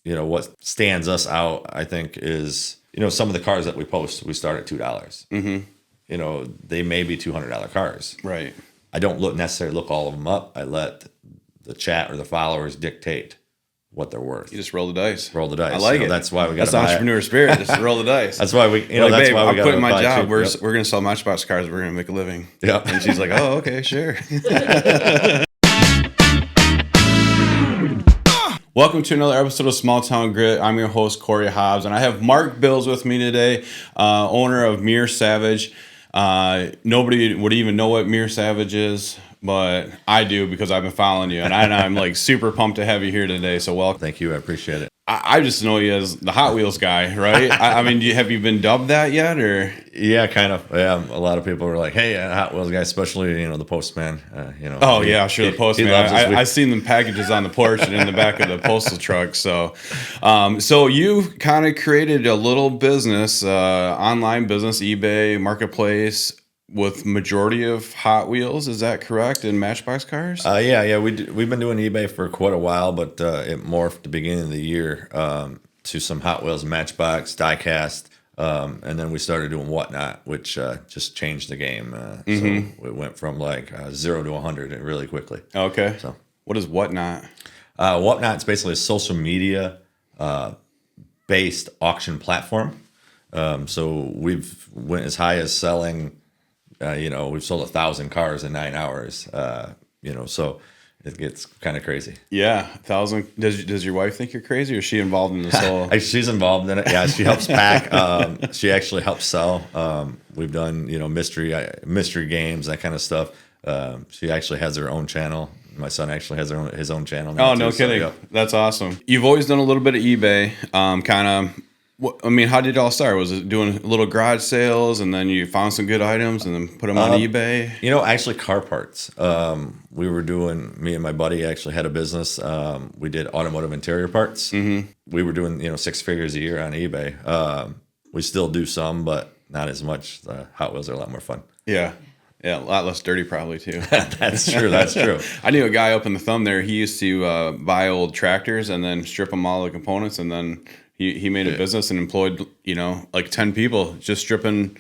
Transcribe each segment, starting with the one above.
what stands us out, I think, is, some of the cars that we post, we start at $2. They may be $200 cars. Right. I don't necessarily look all of them up. I let the chat or the followers dictate what they're worth. You just roll the dice. Roll the dice. I like it. That's why we got. That's the entrepreneur spirit. Just roll the dice. That's why we. Like, that's babe, why we got. I'm quitting my job. We're Yep. going to sell Matchbox cars. We're going to make a living. Yeah. And she's like, oh, okay, sure. Welcome to another episode of Small Town Grit. I'm your host, Corey Haubs, and I have Mark Bills with me today, owner of MEER Salvage. Nobody would even know what MEER Salvage is, but I do because I've been following you, and I'm like super pumped to have you here today. So welcome. Thank you. I appreciate it. I just know you as the Hot Wheels guy, right? I mean, have you been dubbed that yet, or? Yeah, kind of. Yeah, a lot of people were like, "Hey, Hot Wheels guy," especially the postman. Oh yeah, sure, the postman. I seen them packages on the porch and in the back of the postal truck. So, so you kind of created a little business, online business, eBay, marketplace, with majority of Hot Wheels. Is that correct? In Matchbox cars? Yeah. We've been doing eBay for quite a while, but it morphed at the beginning of the year to some Hot Wheels, Matchbox, diecast. And then we started doing Whatnot, which just changed the game. So it went from like 0 to 100 really quickly. Okay. So what is Whatnot? Whatnot's basically a social media based auction platform. So we've went as high as selling. We've sold 1,000 cars in 9 hours. So it gets kind of crazy. Yeah, 1,000. Does your wife think you're crazy, or is she involved in this whole? She's involved in it. Yeah, she helps pack. She actually helps sell. We've done mystery games, that kind of stuff. She actually has her own channel. My son actually has his own channel now. Oh, no kidding! So, That's awesome. You've always done a little bit of eBay, kind of. I mean, how did it all start? Was it doing little garage sales, and then you found some good items, and then put them on eBay? Actually, car parts. We were doing. Me and my buddy actually had a business. We did automotive interior parts. Mm-hmm. We were doing 6 figures a year on eBay. We still do some, but not as much. The Hot Wheels are a lot more fun. Yeah, a lot less dirty probably too. That's true. That's true. I knew a guy up in the thumb there. He used to buy old tractors and then strip them all the components, and then he made a business and employed like 10 people just stripping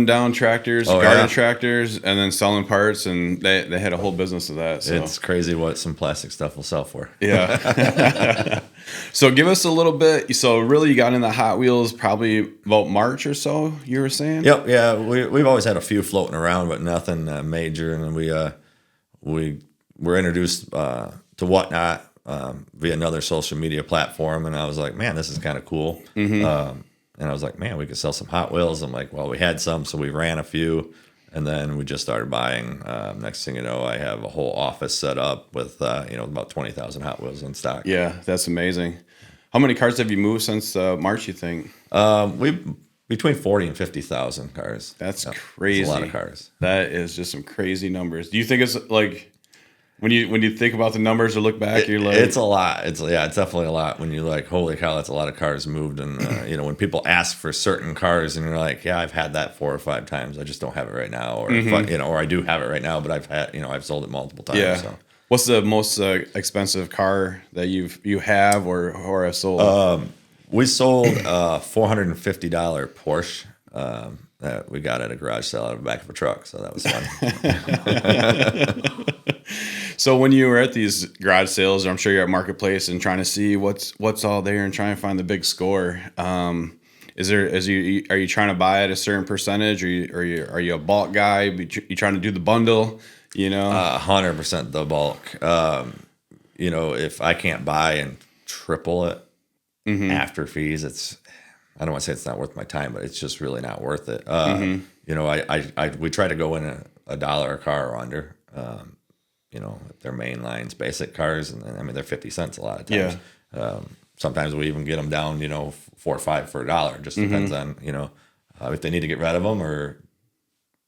down tractors, garden tractors, and then selling parts, and they had a whole business of that. So. It's crazy what some plastic stuff will sell for. Yeah. So give us a little bit. So really, you got into Hot Wheels probably about March or so, you were saying? Yep. Yeah. We've always had a few floating around, but nothing major. And then we were introduced to Whatnot via another social media platform, and I was like, man, this is kind of cool. Mm-hmm. And I was like, man, we could sell some Hot Wheels. I'm like, well, we had some, so we ran a few, and then we just started buying. Next thing you know, I have a whole office set up with about 20,000 Hot Wheels in stock. Yeah, that's amazing. How many cars have you moved since March, you think? We've between 40 and 50,000 cars. That's crazy. That's a lot of cars. That is just some crazy numbers. Do you think it's like when you think about the numbers or look back, you're like, it's a lot. It's definitely a lot when you're like, holy cow, that's a lot of cars moved. And when people ask for certain cars and you're like, yeah, I've had that 4 or 5 times. I just don't have it right now, or or I do have it right now, but I've sold it multiple times. Yeah. So. What's the most expensive car that you have or have sold? We sold a $450 Porsche that we got at a garage sale out of the back of a truck, so that was fun. So when you were at these garage sales, or I'm sure you're at Marketplace and trying to see what's all there and trying to find the big score, are you trying to buy at a certain percentage, or are you a bulk guy? You trying to do the bundle? 100% the bulk. If I can't buy and triple it after fees, I don't want to say it's not worth my time, but it's just really not worth it. We try to go in a dollar a car or under. Their main lines, basic cars, and they're 50 cents a lot of times. Yeah. Sometimes we even get them down, 4 or 5 for $1. Just depends on if they need to get rid of them or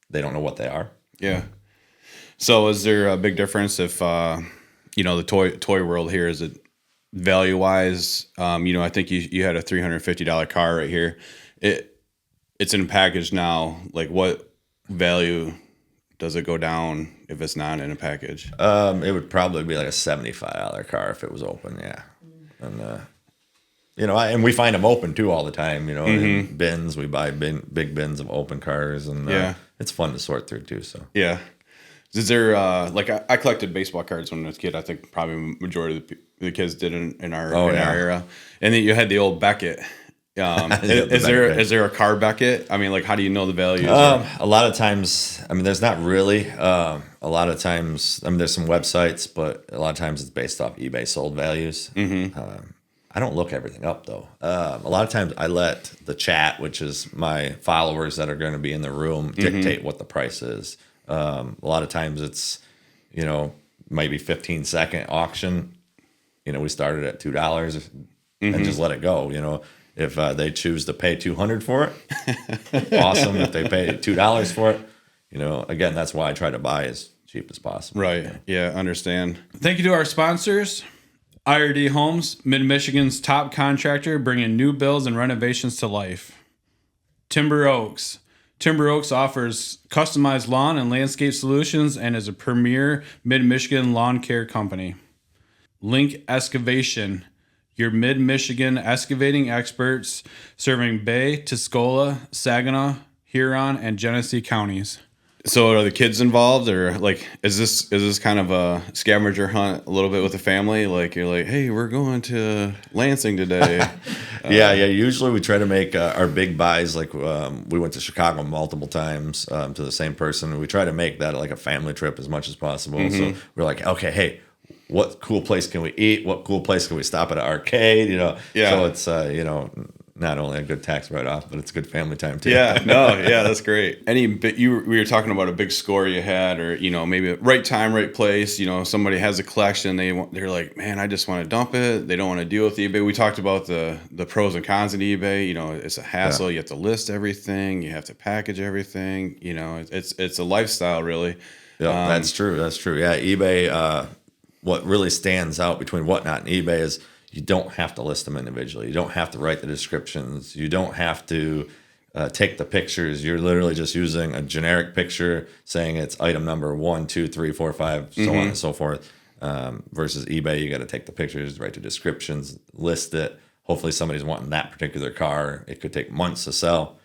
they don't know what they are. Yeah. So is there a big difference if the toy world here, is it value wise? I think you had a $350 car right here. It's in a package now. Like, what value does it go down if it's not in a package? It would probably be like a $75 car if it was open. Yeah. And and we find them open too all the time. In bins, we buy big bins of open cars, and it's fun to sort through too. So yeah. Is there I collected baseball cards when I was a kid. I think probably majority of the kids did in our era. And then you had the old Beckett. Is there a car Beckett? I mean, like, how do you know the values? A lot of times, I mean, there's not really. A lot of times, I mean, there's some websites, but a lot of times it's based off eBay sold values. I don't look everything up though. A lot of times I let the chat, which is my followers that are going to be in the room, dictate what the price is. A lot of times it's, maybe 15-second auction. We started at $2 and just let it go. If they choose to pay $200 for it, awesome. If they pay $2 for it, again, that's why I try to buy as cheap as possible. Right. Yeah, understand. Thank you to our sponsors. IRD Homes, Mid-Michigan's top contractor, bringing new builds and renovations to life. Timber Oaks. Timber Oaks offers customized lawn and landscape solutions and is a premier Mid-Michigan lawn care company. Link Excavation, your Mid-Michigan excavating experts serving Bay, Tuscola, Saginaw, Huron, and Genesee counties. So are the kids involved, or like is this kind of a scavenger hunt a little bit with the family? Like you're like, hey, we're going to Lansing today. Yeah. Usually we try to make our big buys. Like we went to Chicago multiple times to the same person. We try to make that like a family trip as much as possible. So we're like, okay, hey, what cool place can we eat? What cool place can we stop at an arcade? So it's not only a good tax write-off, but it's good family time too. That's great. We were talking about a big score you had, or maybe right time, right place. Somebody has a collection, they're like, man, I just want to dump it. They don't want to deal with eBay. We talked about the pros and cons of eBay. It's a hassle. You have to list everything. You have to package everything. It's a lifestyle, really. Yeah, that's true. Yeah, eBay. What really stands out between Whatnot and eBay is you don't have to list them individually. You don't have to write the descriptions. You don't have to take the pictures. You're literally just using a generic picture saying it's item number 1, 2, 3, 4, 5, so on and so forth. Versus eBay, you got to take the pictures, write the descriptions, list it. Hopefully somebody's wanting that particular car. It could take months to sell.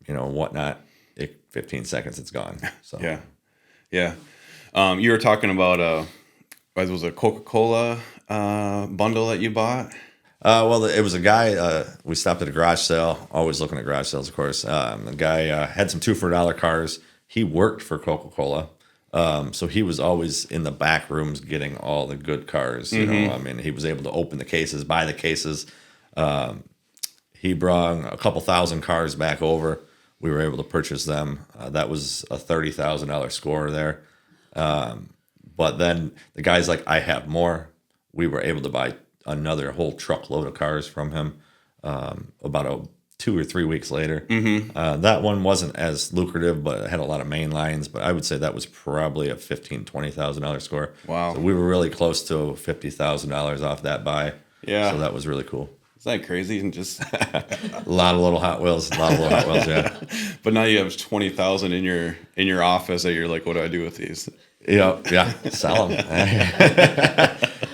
Whatnot, 15 seconds, it's gone. So Yeah. You were talking about it was a Coca-Cola bundle that you bought? Well, it was a guy. We stopped at a garage sale. Always looking at garage sales, of course. The guy had some 2 for $1 cars. He worked for Coca-Cola, so he was always in the back rooms getting all the good cars. I mean, he was able to open the cases, buy the cases. He brought a couple thousand cars back over. We were able to purchase them. That was a $30,000 score there. But then the guy's like, I have more. We were able to buy another whole truckload of cars from him about 2 or 3 weeks later. That one wasn't as lucrative, but it had a lot of main lines. But I would say that was probably a $15,000, $20,000 score. Wow. So we were really close to $50,000 off that buy. Yeah. So that was really cool. Isn't that crazy? And just a lot of little Hot Wheels, yeah. But now you have 20,000 in your office that you're like, what do I do with these? Yeah, sell them.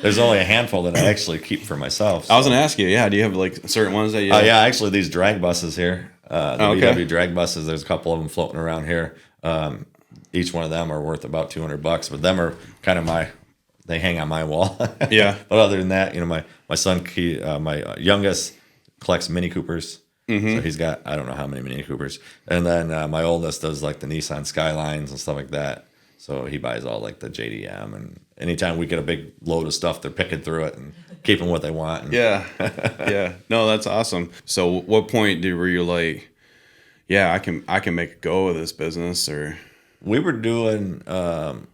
There's only a handful that I actually keep for myself. So. I was gonna ask you, do you have like certain ones that you? Yeah, actually these drag buses here, VW drag buses. There's a couple of them floating around here. Each one of them are worth about $200, but them are kind of they hang on my wall. Yeah. But other than that, my son, my youngest collects Mini Coopers. So he's got I don't know how many Mini Coopers, and then my oldest does like the Nissan Skylines and stuff like that. So he buys all like the JDM, and anytime we get a big load of stuff, they're picking through it and keeping what they want. And yeah. No, that's awesome. So what point were you like, yeah, I can make a go of this business? Or we were doing along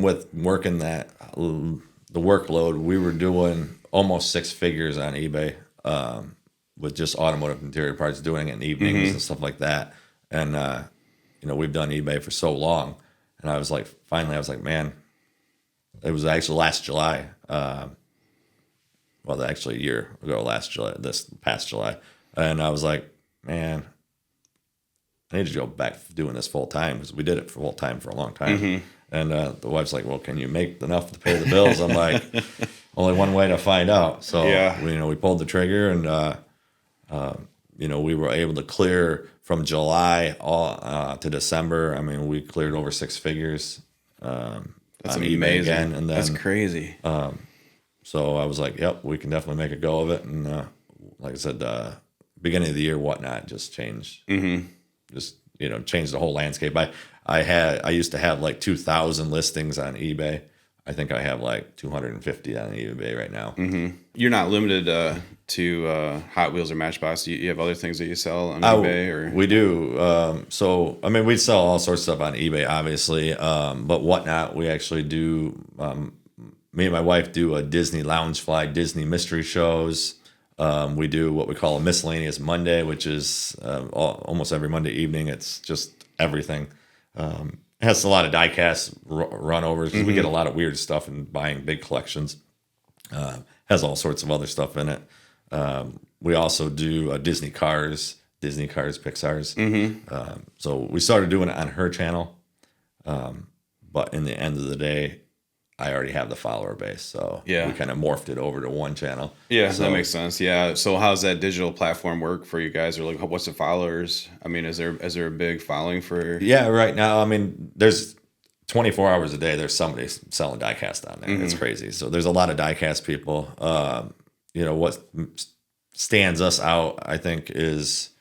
with working the workload, we were doing almost 6 figures on eBay with just automotive interior parts, doing it in evenings and stuff like that. And we've done eBay for so long, and I was like, man, it was actually last July. Actually a year ago, this past July. And I was like, man, I need to go back doing this full time, because we did it for full time for a long time. And the wife's like, well, can you make enough to pay the bills? I'm like, only one way to find out. So Yeah. we pulled the trigger, and we were able to clear from July all to December. I mean, we cleared over six figures. That's on amazing. eBay again, and then That's crazy. so I was like, "Yep, we can definitely make a go of it." And like I said, beginning of the year, whatnot just changed. Just changed the whole landscape. I used to have like 2,000 listings on eBay. I think I have like 250 on eBay right now. You're not limited to Hot Wheels or Matchbox. You have other things that you sell on eBay, or We do. So I mean, we sell all sorts of stuff on eBay, obviously. But whatnot, we actually do. Me and my wife do a Disney Lounge Fly Disney mystery shows. We do what we call a miscellaneous Monday, which is almost every Monday evening. It's just everything. It has a lot of die-cast run-overs because we get a lot of weird stuff in buying big collections. Has all sorts of other stuff in it. We also do Disney Cars, Pixar's. So we started doing it on her channel. But in the end of the day, I already have the follower base, so we kind of morphed it over to one channel. Yeah, so that makes sense. Yeah. So how's that digital platform work for you guys? Or like, what's the followers? I mean, is there a big following for? Yeah, right now, I mean, there's 24 hours a day. There's somebody selling diecast on there. It's crazy. So there's a lot of diecast people. What stands us out, I think, is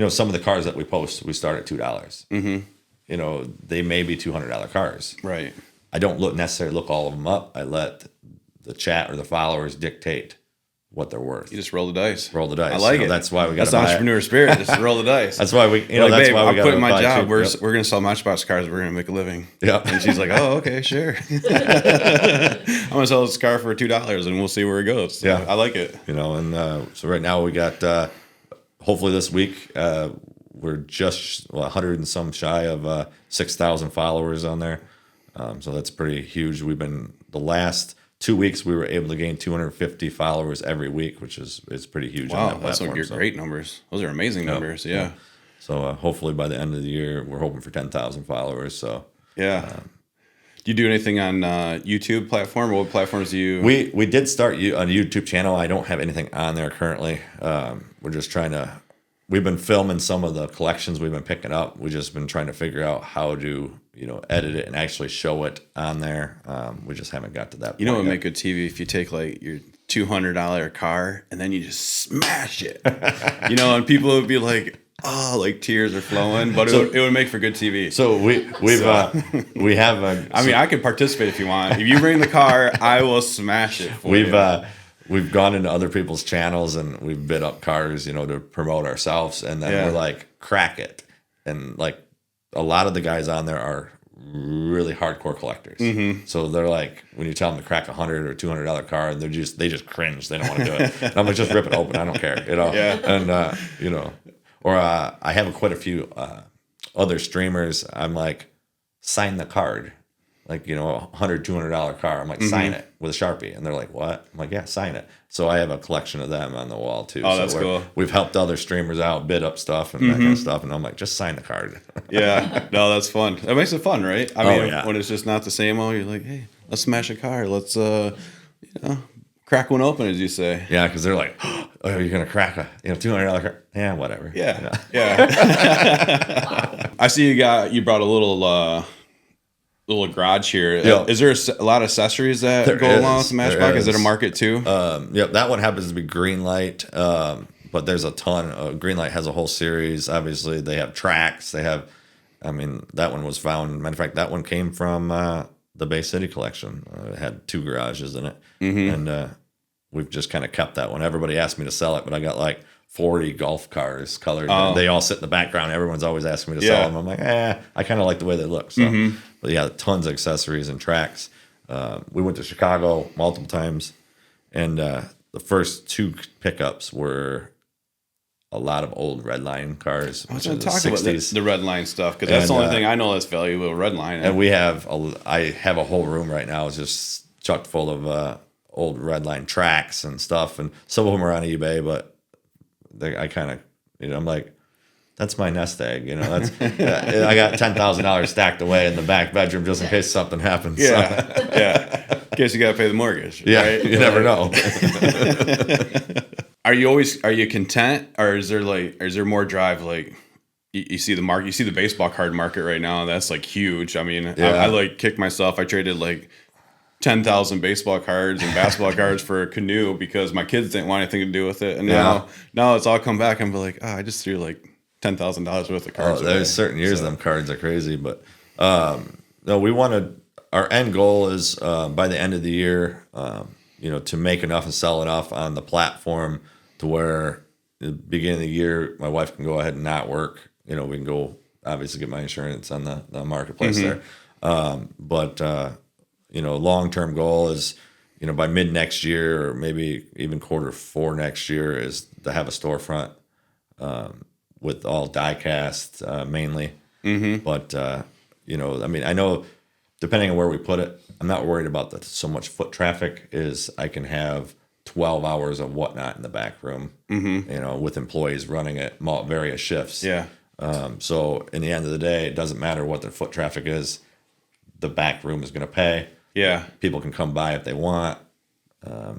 some of the cars that we post. We start at $2. They may be $200 cars. Right. I don't necessarily look all of them up. I let the chat or the followers dictate what they're worth. You just roll the dice. Roll the dice. I like it. That's why we got. That's entrepreneur spirit. Just roll the dice. That's why we. Like, that's babe, why we I'm got. quitting my job. We're Yep. gonna sell Matchbox cars. We're gonna make a living. Yeah. And she's like, oh, okay, sure. I'm gonna sell this car for $2, and we'll see where it goes. So Yeah. I like it. And so right now we got. Hopefully this week we're just 100 and some shy of 6,000 followers on there. So that's pretty huge. We've been the last 2 weeks we were able to gain 250 followers every week, which is pretty huge. Wow, on that that's platform. great numbers. Those are amazing numbers. Yeah. So hopefully by the end of the year we're hoping for 10,000 followers. So Yeah. Do you do anything on YouTube platform? What platforms do you? we did start on a YouTube channel. I don't have anything on there currently. We're just trying to. We've been filming some of the collections we've been picking up. We've just been trying to figure out how to edit it and actually show it on there. We just haven't got to that point. What would make good TV if you take like your $200 car and then you just smash it, and people would be like, oh, like tears are flowing, but it would make for good TV. So we have. I mean, I can participate if you want. If you bring the car, I will smash it for you. We've gone into other people's channels and we've bid up cars, to promote ourselves, and then we're like, crack it, and like a lot of the guys on there are really hardcore collectors. So they're like, when you tell them to crack $100 or $200 car, and they just cringe. They don't want to do it. And I'm like, just rip it open. I don't care. Yeah. And or I have quite a few other streamers. I'm like, sign the card. Like, $100, $200 car. I'm like, sign it with a Sharpie. And they're like, what? I'm like, yeah, sign it. So I have a collection of them on the wall too. Oh, that's cool. We've helped other streamers out, bid up stuff and that kind of stuff. And I'm like, just sign the card. Yeah. No, that's fun. That makes it fun, right? I mean, when it's just not the same old, you're like, hey, let's smash a car. Let's, crack one open, as you say. Yeah, because they're like, oh, you're going to crack a $200 car. Yeah, whatever. Yeah. Yeah. I see you brought a little garage here. Yeah. Is there a lot of accessories that go along with the Matchbox? Is it a market too? Yep, that one happens to be Greenlight, but there's a ton. Greenlight has a whole series. Obviously, they have tracks. They have, that one was found. Matter of fact, that one came from the Bay City collection. It had 2 garages in it, and we've just kind of kept that one. Everybody asked me to sell it, but I got like 40 golf cars colored. They all sit in the background. Everyone's always asking me to sell them. I'm like, I kind of like the way they look. So, but yeah, tons of accessories and tracks. We went to Chicago multiple times, and the first 2 pickups were a lot of old Redline cars. I was going to talk about the Redline stuff, because that's the only thing I know that's valuable, Redline. And I have a whole room right now. It's just chock full of old Redline tracks and stuff, and some of them are on eBay, but I kind of, I'm like, that's my nest egg. That's I got $10,000 stacked away in the back bedroom just in case something happens. Yeah, yeah. case you got to pay the mortgage. Yeah, right? you never know. Are you content, or is there more drive? Like you see the market, you see the baseball card market right now. That's like huge. I mean, I like kick myself. I traded like 10,000 baseball cards and basketball cards for a canoe because my kids didn't want anything to do with it. And now it's all come back. I'm like, I just threw like $10,000 worth of cards. There's certain years them cards are crazy, but no, we wanted, our end goal is by the end of the year, to make enough and sell enough on the platform to where at the beginning of the year, my wife can go ahead and not work. We can go obviously get my insurance on the marketplace there. But long-term goal is, by mid next year or maybe even Q4 next year is to have a storefront with all die cast mainly. But, I know depending on where we put it, I'm not worried about so much foot traffic is I can have 12 hours of whatnot in the back room, with employees running it, various shifts. Yeah. So in the end of the day, it doesn't matter what the foot traffic is. The back room is going to pay. Yeah. People can come by if they want.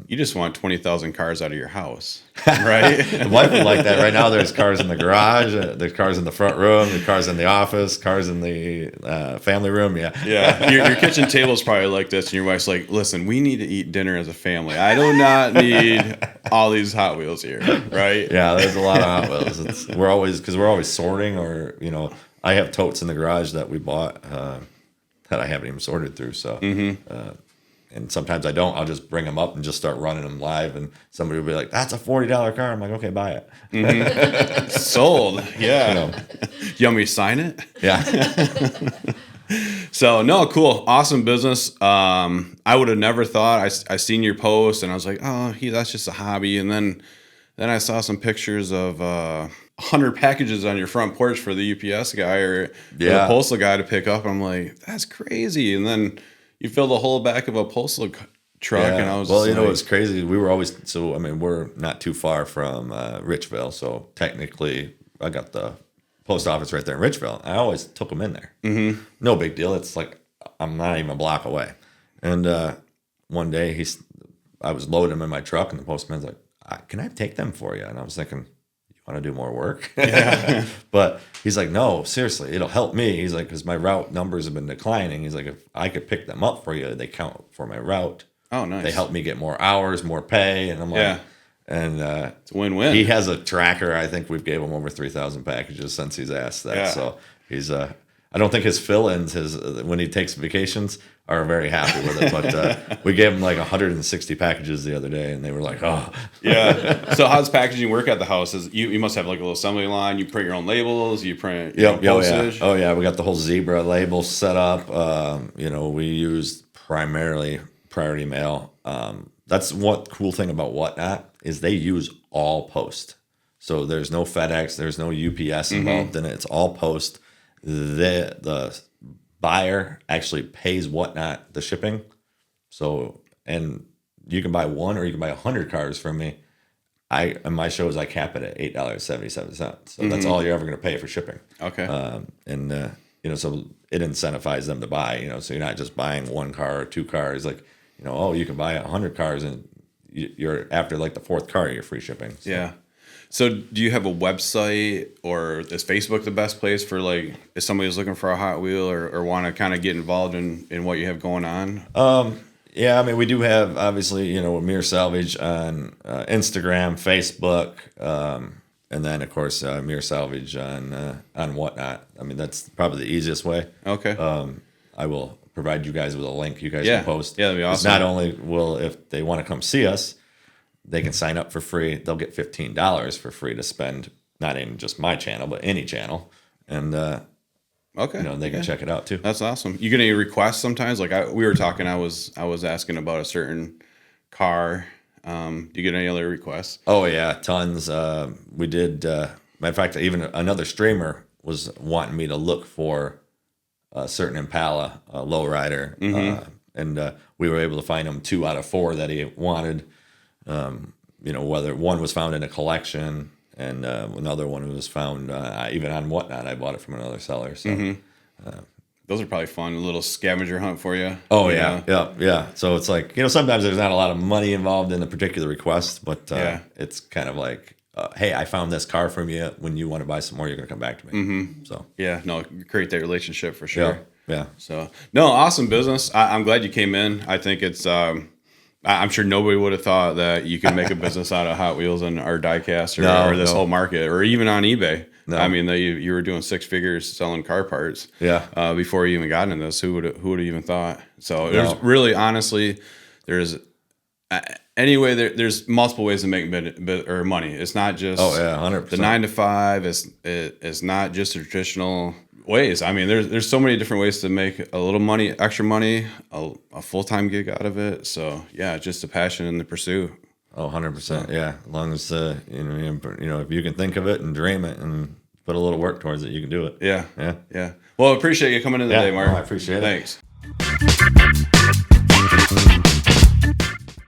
You just want 20,000 cars out of your house, right? The wife would like that. Right now, there's cars in the garage, there's cars in the front room, there's cars in the office, cars in the family room. Yeah. Yeah. Your kitchen table is probably like this, and your wife's like, listen, we need to eat dinner as a family. I do not need all these Hot Wheels here, right? Yeah, there's a lot of Hot Wheels. We're always sorting, or, I have totes in the garage that we bought that I haven't even sorted through. So, and sometimes I don't. I'll just bring them up and just start running them live, and somebody will be like, "That's a $40 car." I'm like, "Okay, buy it." Sold. Yeah. You want me to sign it? Yeah. So no, cool, awesome business. I would have never thought. I seen your post and I was like, that's just a hobby. And then I saw some pictures of 100 packages on your front porch for the UPS guy or the postal guy to pick up. I'm like, that's crazy. And then you fill the whole back of a postal truck, and I was it's crazy. We were always we're not too far from Richville, so technically I got the post office right there in Richville. I always took them in there. No big deal. It's like I'm not even a block away. And one day I was loading them in my truck, and the postman's like, "Can I take them for you?" And I was thinking, want to do more work? Yeah. But he's like, no, seriously, it'll help me. He's like, because my route numbers have been declining. He's like, if I could pick them up for you, they count for my route. Oh, nice. They help me get more hours, more pay. And I'm like, and it's a win-win. He has a tracker. I think we've gave him over 3,000 packages since he's asked that. Yeah. So he's, I don't think his fill-ins, when he takes vacations, are very happy with it. But we gave him like 160 packages the other day, and they were like, oh. Yeah. So how's packaging work at the house? You must have like a little assembly line. You print your own labels. You print your own postage. Oh, yeah. We got the whole zebra label set up. We use primarily Priority Mail. That's what cool thing about Whatnot is they use all post. So there's no FedEx. There's no UPS involved in it. It's all post. The buyer actually pays Whatnot the shipping. So, and you can buy one or you can buy 100 cars from me. In my shows, I cap it at $8.77. So that's all you're ever going to pay for shipping. Okay. So it incentivizes them to buy, so you're not just buying one car or two cars. Like, you can buy 100 cars and you're after like the fourth car, you're free shipping. So. Yeah. So do you have a website, or is Facebook the best place for like if somebody's looking for a Hot Wheel or want to kind of get involved in what you have going on? Yeah, we do have obviously MEER Salvage on Instagram, Facebook, and then of course MEER Salvage on Whatnot. That's probably the easiest way. Okay. I will provide you guys with a link you guys can post. Yeah, that'd be awesome. Not only will, if they want to come see us, they can sign up for free. They'll get $15 for free to spend, not in just my channel, but any channel. And, they can check it out too. That's awesome. You get any requests sometimes? Like we were talking, I was asking about a certain car. Do you get any other requests? Oh yeah, tons. We did, matter of fact, even another streamer was wanting me to look for a certain Impala, lowrider. And we were able to find him 2 out of 4 that he wanted. Whether one was found in a collection and another one was found even on Whatnot. I bought it from another seller. So Those are probably fun. A little scavenger hunt for you. Oh yeah, yeah. So it's like, sometimes there's not a lot of money involved in a particular request, but it's kind of like, hey, I found this car from you. When you want to buy some more, you're gonna come back to me. Mm-hmm. So yeah, no, create that relationship for sure. Yeah. So no, awesome business. I'm glad you came in. I think it's. I'm sure nobody would have thought that you could make a business out of Hot Wheels and or diecast or this whole market, or even on eBay. No. I mean, you were doing 6 figures selling car parts. Before you even got into this, who would have even thought? So there's really, honestly, there's there's multiple ways to make money. It's not just 100%. The 9 to 5. It's not just the traditional ways. I mean, there's so many different ways to make a little money, extra money, a full-time gig out of it. So yeah, just the passion and the pursuit. Oh, 100%. Yeah. As long as, if you can think of it and dream it and put a little work towards it, you can do it. Yeah. Well, I appreciate you coming in today, Mark. I appreciate it. Thanks.